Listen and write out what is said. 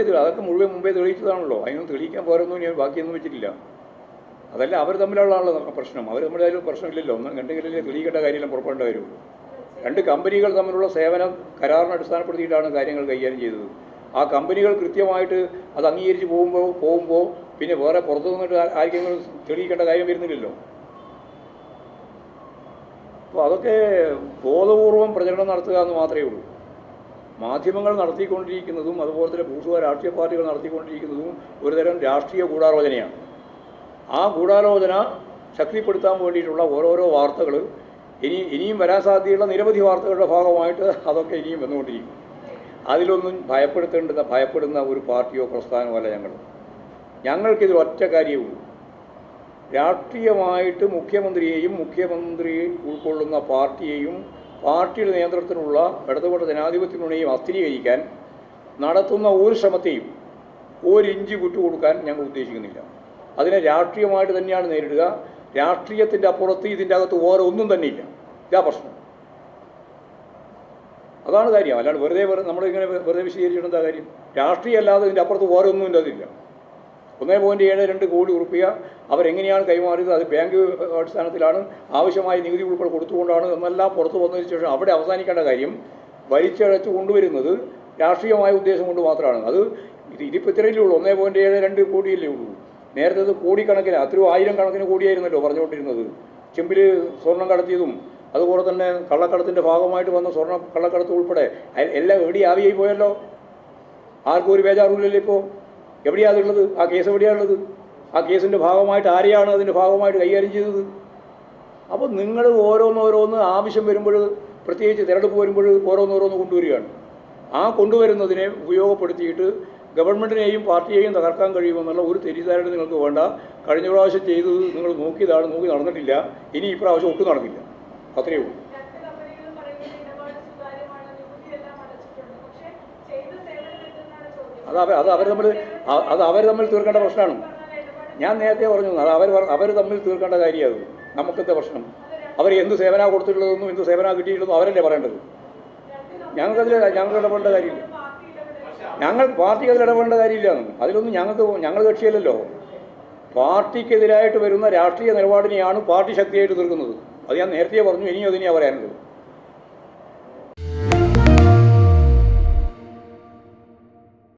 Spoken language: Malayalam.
അതൊക്കെ മുഴുവൻ മുമ്പേ തെളിയിച്ചതാണല്ലോ. അതിനൊന്നും തെളിയിക്കാൻ പോരൊന്നും ഞാൻ ബാക്കിയൊന്നും വെച്ചിട്ടില്ല. അതല്ല അവർ തമ്മിലുള്ളതാണല്ലോ പ്രശ്നം. അവർ തമ്മിലായാലും പ്രശ്നമില്ലല്ലോ. ഒന്നും രണ്ടെങ്കിലല്ലേ തെളിയിക്കേണ്ട കാര്യമെല്ലാം പുറപ്പെടേണ്ട കാര്യമുള്ളൂ. രണ്ട് കമ്പനികൾ തമ്മിലുള്ള സേവന കരാറിനെ അടിസ്ഥാനപ്പെടുത്തിയിട്ടാണ് കാര്യങ്ങൾ കൈകാര്യം ചെയ്തത്. ആ കമ്പനികൾ കൃത്യമായിട്ട് അത് അംഗീകരിച്ച് പോകുമ്പോൾ പിന്നെ വേറെ പുറത്തു നിന്നിട്ട് ആർക്കെങ്കിലും തെളിയിക്കേണ്ട കാര്യം വരുന്നില്ലല്ലോ. അപ്പോൾ അതൊക്കെ ബോധപൂർവം പ്രചരണം നടത്തുക എന്ന് മാത്രമേ ഉള്ളൂ. മാധ്യമങ്ങൾ നടത്തിക്കൊണ്ടിരിക്കുന്നതും അതുപോലെ തന്നെ ഭൂസ്വ രാഷ്ട്രീയ പാർട്ടികൾ നടത്തിക്കൊണ്ടിരിക്കുന്നതും ഒരുതരം രാഷ്ട്രീയ ഗൂഢാലോചനയാണ്. ആ ഗൂഢാലോചന ശക്തിപ്പെടുത്താൻ വേണ്ടിയിട്ടുള്ള ഓരോരോ വാർത്തകൾ ഇനിയും വരാൻ സാധ്യതയുള്ള നിരവധി വാർത്തകളുടെ ഭാഗമായിട്ട് അതൊക്കെ ഇനിയും വന്നുകൊണ്ടിരിക്കും. അതിലൊന്നും ഭയപ്പെടുന്ന ഒരു പാർട്ടിയോ പ്രസ്ഥാനമോ അല്ല ഞങ്ങൾക്കിത് ഒറ്റ കാര്യവുള്ളൂ. രാഷ്ട്രീയമായിട്ട് മുഖ്യമന്ത്രിയെയും മുഖ്യമന്ത്രി ഉൾക്കൊള്ളുന്ന പാർട്ടിയെയും പാർട്ടിയുടെ നേതൃത്വത്തിനുള്ള ഇടതുപക്ഷ ജനാധിപത്യ മുന്നണിയെയും അസ്ഥിരീകരിക്കാൻ നടത്തുന്ന ഒരു ശ്രമത്തെയും ഒരിഞ്ച് വിട്ടുകൊടുക്കാൻ ഞങ്ങൾ ഉദ്ദേശിക്കുന്നില്ല. അതിനെ രാഷ്ട്രീയമായിട്ട് തന്നെയാണ് നേരിടുക. രാഷ്ട്രീയത്തിൻ്റെ അപ്പുറത്ത് ഇതിൻ്റെ അകത്ത് വേറെ ഒന്നും തന്നെയില്ല. ഇതാ പ്രശ്നം. അതാണ് കാര്യം. അല്ലാണ്ട് നമ്മളിങ്ങനെ വെറുതെ വിശദീകരിച്ചിട്ടെന്താ കാര്യം? രാഷ്ട്രീയം അല്ലാതെ ഇതിൻ്റെ അപ്പുറത്ത് വേറെ ഒന്നും അതില്ല. 1.72 കോടി റുപ്യ അവരെങ്ങനെയാണ് കൈമാറിയത്? അത് ബാങ്ക് അടിസ്ഥാനത്തിലാണ്, ആവശ്യമായ നികുതി ഉൾപ്പെടെ കൊടുത്തുകൊണ്ടാണ് എന്നെല്ലാം പുറത്തു വന്നതിന് ശേഷം അവിടെ അവസാനിക്കേണ്ട കാര്യം വലിച്ചഴച്ച് കൊണ്ടുവരുന്നത് രാഷ്ട്രീയമായ ഉദ്ദേശം കൊണ്ട് മാത്രമാണ്. അത് ഇതിപ്പോൾ ഇത്രയല്ലേ ഉള്ളൂ. 1.72 കോടിയല്ലേ ഉള്ളൂ. നേരത്തെ അത് കോടിക്കണക്കിന്, അത്രയോ 1000 കണക്കിന് കോടിയായിരുന്നല്ലോ പറഞ്ഞുകൊണ്ടിരുന്നത്. ചെമ്പിൽ സ്വർണം കടത്തിയതും അതുപോലെ തന്നെ കള്ളക്കടത്തിൻ്റെ ഭാഗമായിട്ട് വന്ന സ്വർണ്ണ കള്ളക്കടത്ത് ഉൾപ്പെടെ എല്ലാം ആവിയായി പോയല്ലോ. ആർക്കും ഒരു ബേജാറില്ലല്ലോ. ഇപ്പോൾ എവിടെയാണ് അതുള്ളത്? ആ കേസ് എവിടെയാണുള്ളത്? ആ കേസിൻ്റെ ഭാഗമായിട്ട് ആരെയാണ് അതിൻ്റെ ഭാഗമായിട്ട് കൈകാര്യം ചെയ്തത്? അപ്പോൾ നിങ്ങൾ ഓരോന്നോരോന്ന് ആവശ്യം വരുമ്പോൾ, പ്രത്യേകിച്ച് തിരഞ്ഞെടുപ്പ് വരുമ്പോൾ ഓരോന്നോരോന്ന് കൊണ്ടുവരികയാണ്. ആ കൊണ്ടുവരുന്നതിനെ ഉപയോഗപ്പെടുത്തിയിട്ട് ഗവൺമെൻറ്റിനെയും പാർട്ടിയെയും തകർക്കാൻ കഴിയുമെന്നുള്ള ഒരു തെറ്റിദ്ധാരണ നിങ്ങൾക്ക് വേണ്ട. കഴിഞ്ഞ പ്രാവശ്യം ചെയ്തത് നിങ്ങൾ നോക്കി നടന്നിട്ടില്ല. ഇനി ഈ പ്രാവശ്യം ഒട്ടും നടക്കില്ല. അത്രയേ ഉള്ളൂ. അത് അവർ തമ്മിൽ തീർക്കേണ്ട പ്രശ്നമാണ്. ഞാൻ നേരത്തെ പറഞ്ഞു, അത് അവർ തമ്മിൽ തീർക്കേണ്ട കാര്യമാണ്. നമുക്കെന്താ പ്രശ്നം? അവർ എന്ത് സേവന കൊടുത്തിട്ടുള്ളതൊന്നും എന്ത് സേവന കിട്ടിയിട്ടുള്ളതും അവരല്ലേ പറയേണ്ടത്. ഞങ്ങൾക്ക് ഇടപെടേണ്ട കാര്യമില്ല. പാർട്ടിക്ക് അതിൽ ഇടപെടേണ്ട കാര്യമില്ല. അതിലൊന്നും ഞങ്ങൾ കക്ഷിയല്ലല്ലോ. പാർട്ടിക്കെതിരായിട്ട് വരുന്ന രാഷ്ട്രീയ നിലപാടിനെയാണ് പാർട്ടി ശക്തിയായിട്ട് തീർക്കുന്നത്. അത് ഞാൻ നേരത്തെ പറഞ്ഞു. ഇനിയും അതിനെയാണ് പറയാനുള്ളത്.